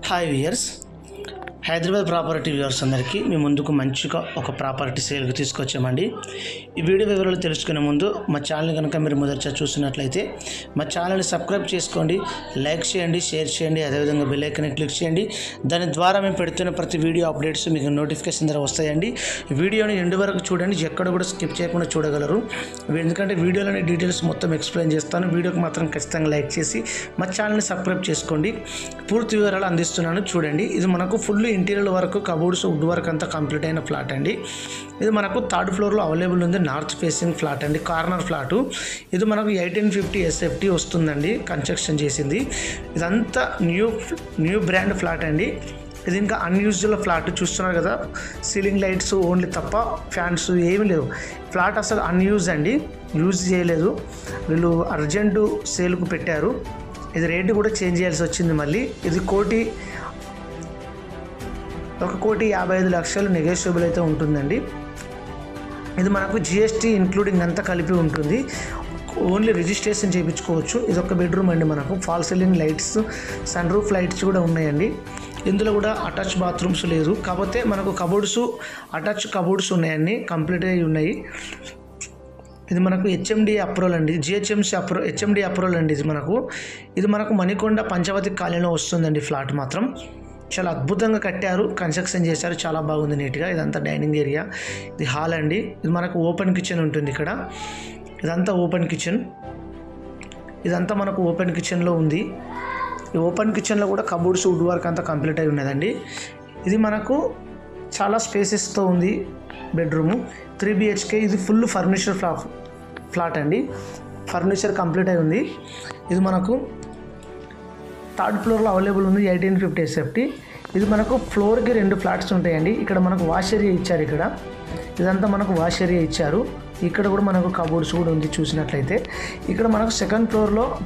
Hi viewers, Hyderabad property viewers అందరికీ మీ ముందుకు మంచిగా ఒక ప్రాపర్టీ సేల్కి తీసుకొచ్చామండి. ఈ వీడియో వివరాలు తెలుసుకునే ముందు మా ఛానల్ కనుక మీరు మొదటిసారి చూసినట్లయితే మా ఛానల్ని సబ్స్క్రైబ్ చేసుకోండి, లైక్ చేయండి, షేర్ చేయండి, అదేవిధంగా బెల్ ఐకాన్ని క్లిక్ చేయండి. దాని ద్వారా మేము పెడుతున్న ప్రతి వీడియో అప్డేట్స్ మీకు నోటిఫికేషన్ ద్వారా వస్తాయండి. వీడియోని ఎండు వరకు చూడండి, ఎక్కడ కూడా స్కిప్ చేయకుండా చూడగలరు. ఎందుకంటే వీడియోలోని డీటెయిల్స్ మొత్తం ఎక్స్ప్లెయిన్ చేస్తాను. వీడియోకి మాత్రం ఖచ్చితంగా లైక్ చేసి మా ఛానల్ని సబ్స్క్రైబ్ చేసుకోండి. పూర్తి వివరాలు అందిస్తున్నాను చూడండి. ఇది మనకు ఫుల్ ఇంటీరియర్ వరకు కబోర్డ్స్ వుడ్ వర్క్ అంతా కంప్లీట్ అయిన ఫ్లాట్ అండి. ఇది మనకు థర్డ్ ఫ్లోర్లో అవైలబుల్ ఉంది. నార్త్ ఫేసింగ్ ఫ్లాట్ అండి, కార్నర్ ఫ్లాటు. ఇది మనకు 1850 SFT వస్తుందండి, కన్స్ట్రక్షన్ చేసింది. ఇదంతా న్యూ బ్రాండ్ ఫ్లాట్ అండి. ఇది ఇంకా అన్యూజువల్ ఫ్లాట్ చూస్తున్నారు కదా, సీలింగ్ లైట్స్ ఓన్లీ తప్ప ఫ్యాన్స్ ఏమీ లేవు. ఫ్లాట్ అసలు అన్యూజ్ అండి, యూజ్ చేయలేదు. వీళ్ళు అర్జెంటు సేల్కు పెట్టారు. ఇది రేటు కూడా చేంజ్ చేయాల్సి వచ్చింది మళ్ళీ. ఇది 1,55,00,000 నెగోషియబుల్ అయితే ఉంటుందండి. ఇది మనకు GST ఇంక్లూడింగ్ అంతా కలిపి ఉంటుంది. ఓన్లీ రిజిస్ట్రేషన్ చేయించుకోవచ్చు. ఇది ఒక బెడ్రూమ్ అండి. మనకు fall ceiling lights, sun roof lights కూడా ఉన్నాయండి. ఇందులో కూడా అటాచ్ బాత్రూమ్స్ లేదు, కాకపోతే మనకు కబోర్డ్స్ అటాచ్ కబోర్డ్స్ ఉన్నాయండి, కంప్లీట్ అయి ఉన్నాయి. ఇది మనకు HMD అప్రూవల్ అండి, GHMC HMD అప్రూవల్ అండి. ఇది మనకు మణికొండ పంచవతి కాలనీలో వస్తుందండి. ఫ్లాట్ మాత్రం చాలా అద్భుతంగా కట్టారు, కన్స్ట్రక్షన్ చేశారు, చాలా బాగుంది నీట్గా. ఇదంతా డైనింగ్ ఏరియా, ఇది హాల్ అండి. ఇది మనకు ఓపెన్ కిచెన్ ఉంటుంది ఇక్కడ. ఇదంతా ఓపెన్ కిచెన్, ఇదంతా మనకు ఓపెన్ కిచెన్లో ఉంది. ఈ ఓపెన్ కిచెన్లో కూడా కబోర్డ్స్ వుడ్ వర్క్ అంతా కంప్లీట్ అయి ఉన్నదండి. ఇది మనకు చాలా స్పేసెస్తో ఉంది బెడ్రూము. 3 BHK. ఇది ఫుల్ ఫర్నిచర్ ఫ్లాట్ అండి, ఫర్నిచర్ కంప్లీట్ అయి ఉంది. ఇది మనకు థర్డ్ ఫ్లోర్లో అవైలబుల్ ఉంది, 1850 SFT. ఇది మనకు ఫ్లోర్కి 2 ఫ్లాట్స్ ఉంటాయండి. ఇక్కడ మనకు వాష్ ఏరియా ఇచ్చారు. ఇదంతా మనకు వాష్ ఏరియా ఇచ్చారు. ఇక్కడ కూడా మనకు కబోర్డ్స్ కూడా ఉంది చూసినట్లయితే. ఇక్కడ మనకు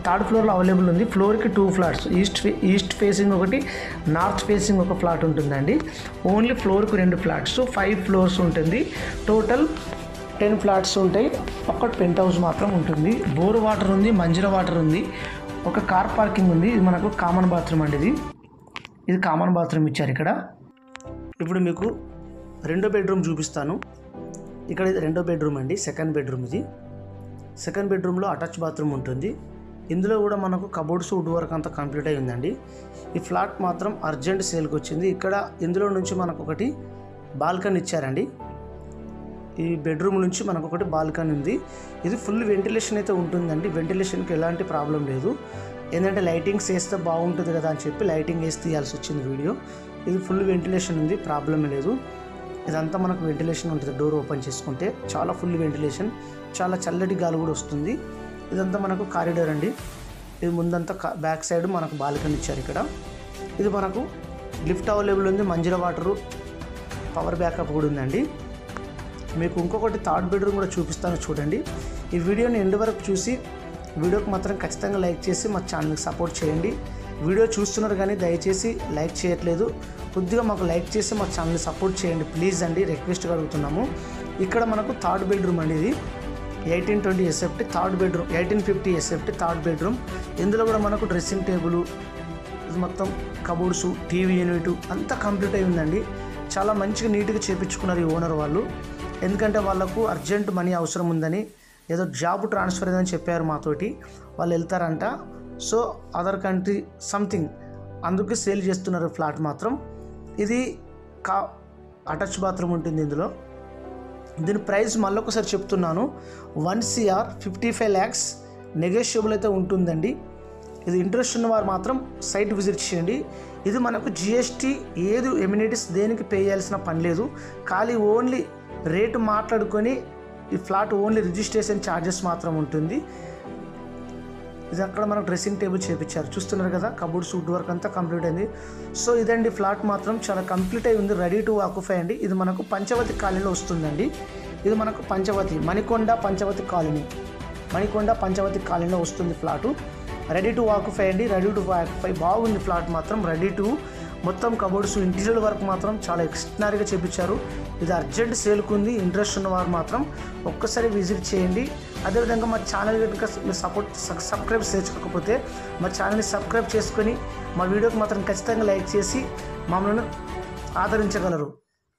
థర్డ్ ఫ్లోర్లో అవైలబుల్ ఉంది. ఫ్లోర్కి 2 ఫ్లాట్స్, ఈస్ట్ ఫేసింగ్ ఒకటి, నార్త్ ఫేసింగ్ ఒక ఫ్లాట్ ఉంటుందండి. ఓన్లీ ఫ్లోర్కి 2 ఫ్లాట్స్, 5 ఫ్లోర్స్ ఉంటుంది. టోటల్ 10 ఫ్లాట్స్ ఉంటాయి. ఒక్కటి పెంట్ హౌస్ మాత్రం ఉంటుంది. బోర్ వాటర్ ఉంది, మంజీరా వాటర్ ఉంది, ఒక కార్ పార్కింగ్ ఉంది. ఇది మనకు కామన్ బాత్రూమ్ అండి. ఇది కామన్ బాత్రూమ్ ఇచ్చారు ఇక్కడ. ఇప్పుడు మీకు రెండో బెడ్రూమ్ చూపిస్తాను. ఇక్కడ ఇది రెండో బెడ్రూమ్ అండి, సెకండ్ బెడ్రూమ్. ఇది సెకండ్ బెడ్రూమ్లో అటాచ్ బాత్రూమ్ ఉంటుంది. ఇందులో కూడా మనకు కబోర్డ్స్ వుడ్ వర్క్ అంతా కంప్లీట్ అయి ఉందండి. ఈ ఫ్లాట్ మాత్రం అర్జెంట్ సేల్కి వచ్చింది. ఇందులో నుంచి మనకు ఒకటి బాల్కనీ ఇచ్చారండి. ఈ బెడ్రూమ్ నుంచి మనకు ఒకటి బాల్కనీ ఉంది. ఇది ఫుల్ వెంటిలేషన్ అయితే ఉంటుందండి. వెంటిలేషన్కి ఎలాంటి ప్రాబ్లం లేదు. ఏంటంటే లైటింగ్స్ వేస్తే బాగుంటుంది కదా అని చెప్పి లైటింగ్ వేసి తీయాల్సి వచ్చింది వీడియో. ఇది ఫుల్ వెంటిలేషన్ ఉంది, ప్రాబ్లమే లేదు. ఇదంతా మనకు వెంటిలేషన్ ఉంటుంది. డోర్ ఓపెన్ చేసుకుంటే చాలా ఫుల్ వెంటిలేషన్, చాలా చల్లటి గాలి కూడా వస్తుంది. ఇదంతా మనకు కారిడార్ అండి. ఇది ముందంతా బ్యాక్ సైడ్ మనకు బాల్కనీ ఇచ్చారు ఇక్కడ. ఇది మనకు లిఫ్ట్ అవైలబుల్ ఉంది, మంజీరా వాటరు, పవర్ బ్యాకప్ కూడా ఉందండి. మీకు ఇంకొకటి థర్డ్ బెడ్రూమ్ కూడా చూపిస్తాను చూడండి. ఈ వీడియోని ఎండ్ వరకు చూసి వీడియోకి మాత్రం ఖచ్చితంగా లైక్ చేసి మా ఛానల్కి సపోర్ట్ చేయండి. వీడియో చూస్తున్నారు కానీ దయచేసి లైక్ చేయట్లేదు. కొద్దిగా మాకు లైక్ చేసి మా ఛానల్ని సపోర్ట్ చేయండి ప్లీజ్ అండి, రిక్వెస్ట్గా అడుగుతున్నాము. ఇక్కడ మనకు థర్డ్ బెడ్రూమ్ అండి. ఇది 1820 SFT third bedroom, 1850 SFT third bedroom. ఇందులో కూడా మనకు డ్రెస్సింగ్ టేబుల్, ఇది మొత్తం కబోర్డ్స్, టీవీ యూనిట్ అంతా కంప్లీట్ అయి ఉందండి. చాలా మంచిగా నీట్గా చేయించుకున్నారు ఈ ఓనర్ వాళ్ళు. ఎందుకంటే వాళ్ళకు అర్జెంట్ మనీ అవసరం ఉందని, ఏదో జాబ్ ట్రాన్స్ఫర్ అయిందని చెప్పారు మాతోటి. వాళ్ళు వెళ్తారంట, సో అదర్ కంట్రీ సంథింగ్, అందుకే సేల్ చేస్తున్నారు ఫ్లాట్ మాత్రం. ఇది అటాచ్ బాత్రూమ్ ఉంటుంది ఇందులో. దీని ప్రైస్ మళ్ళొకసారి చెప్తున్నాను, 1,55 lakhs నెగోషియబుల్ అయితే ఉంటుందండి. ఇది ఇంట్రెస్ట్ ఉన్న వారు మాత్రం సైట్ విజిట్ చేయండి. ఇది మనకు GST ఏది ఎమ్యూనిటీస్ దేనికి పే చేయాల్సిన పని లేదు. ఖాళీ ఓన్లీ రేటు మాట్లాడుకొని ఈ ఫ్లాట్ ఓన్లీ రిజిస్ట్రేషన్ ఛార్జెస్ మాత్రం ఉంటుంది. ఇది అక్కడ మనకు డ్రెస్సింగ్ టేబుల్ చేయించారు చూస్తున్నారు కదా, కబోర్డ్స్ వుడ్ వర్క్ అంతా కంప్లీట్ అయింది. సో ఇదండి ఫ్లాట్ మాత్రం చాలా కంప్లీట్ అయి ఉంది, రెడీ టు ఆక్యుపై అండి. ఇది మనకు పంచవతి కాలనీలో వస్తుందండి. ఇది మనకు మణికొండ పంచవతి కాలనీలో వస్తుంది ఫ్లాటు. రెడీ టు ఆక్యుపై అండి, రెడీ టు ఆక్యుపై. బాగుంది ఫ్లాట్ మాత్రం, రెడీ టు. మొత్తం కబోర్డ్స్ ఇంటీరియర్ వర్క్ మాత్రం చాలా ఎక్స్ట్రానరీగా చేయించారు. ఇది అర్జెంట్ సేల్కుంది. ఇంట్రెస్ట్ ఉన్నవారు మాత్రం ఒక్కసారి విజిట్ చేయండి. అదేవిధంగా మా ఛానల్ కనుక మీరు సబ్స్క్రైబ్ చేసుకోకపోతే మా ఛానల్ని సబ్స్క్రైబ్ చేసుకొని మా వీడియోకి మాత్రం ఖచ్చితంగా లైక్ చేసి మమ్మల్ని ఆదరించగలరు.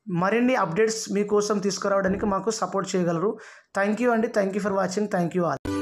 మరిన్ని అప్డేట్స్ మీకోసం తీసుకురావడానికి మాకు సపోర్ట్ చేయగలరు. థ్యాంక్ యూ అండి. Thank you for watching. Thank you all.